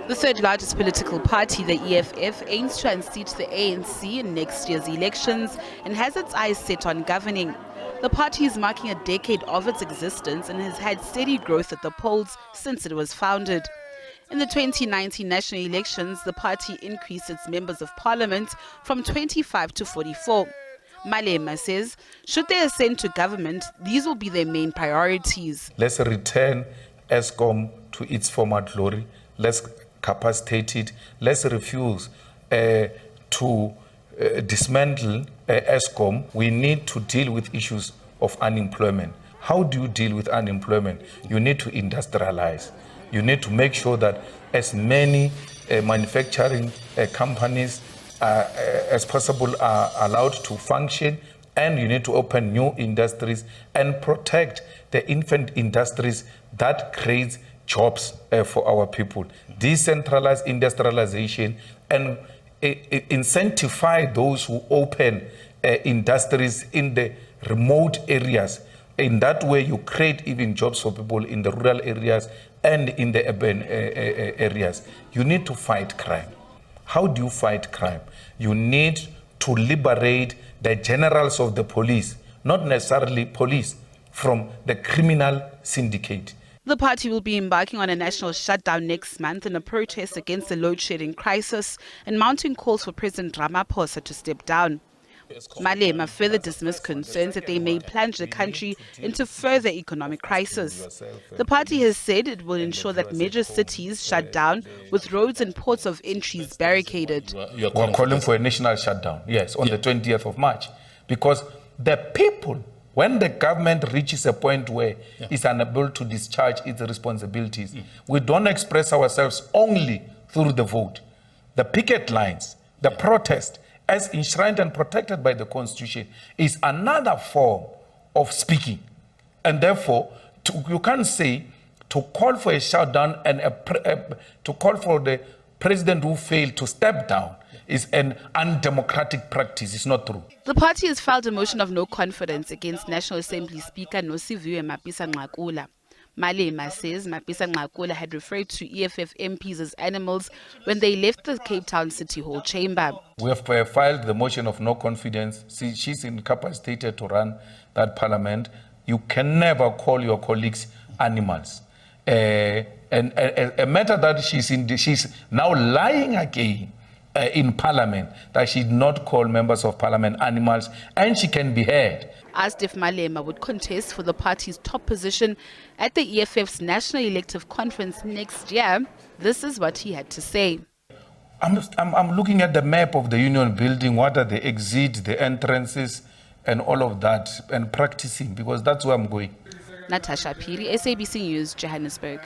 The third largest political party, the EFF, aims to unseat the ANC in next year's elections and has its eyes set on governing. The party is marking a decade of its existence and has had steady growth at the polls since it was founded. In the 2019 national elections, the party increased its members of parliament from 25 to 44. Malema says, should they ascend to government, these will be their main priorities. Let's return ESCOM to its former glory. Let's capacitate it. Let's refuse to dismantle ESCOM. We need to deal with issues of unemployment. How do you deal with unemployment? You need to industrialize. You need to make sure that as many manufacturing companies as possible are allowed to function, and you need to open new industries and protect the infant industries that creates jobs for our people. Decentralize industrialization and incentivize those who open industries in the remote areas. In that way, you create even jobs for people in the rural areas and in the urban areas. You need to fight crime. How do you fight crime? You need to liberate the generals of the police, not necessarily police, from the criminal syndicate. The party will be embarking on a national shutdown next month in a protest against the load-shedding crisis and mounting calls for President Ramaphosa to step down. Malema further dismissed concerns that they may plunge the country into further economic crisis. The party has said it will ensure that major cities shut down with roads and ports of entries barricaded. We're calling for a national shutdown, yes, on the 20th of March, because the people, when the government reaches a point where it's unable to discharge its responsibilities, we don't express ourselves only through the vote. The picket lines, the protest, as enshrined and protected by the Constitution, is another form of speaking. And therefore, you can't say to call for a shutdown and to call for the president who failed to step down is an undemocratic practice. It's not true. The party has filed a motion of no confidence against National Assembly Speaker Nosiviwe Mapisa-Nqakula. Malema says Mapisa-Nqakula had referred to EFF MPs as animals when they left the Cape Town City Hall chamber. We have filed the motion of no confidence. She's incapacitated to run that parliament. You can never call your colleagues animals. And a matter that she's now lying again in parliament, that she did not call members of parliament animals, and she can be heard. Asked if Malema would contest for the party's top position at the EFF's National Elective Conference next year, this is what he had to say. I'm looking at the map of the union building. What are the exits, the entrances, and all of that, and practicing, because that's where I'm going. Natasha Piri, SABC News, Johannesburg.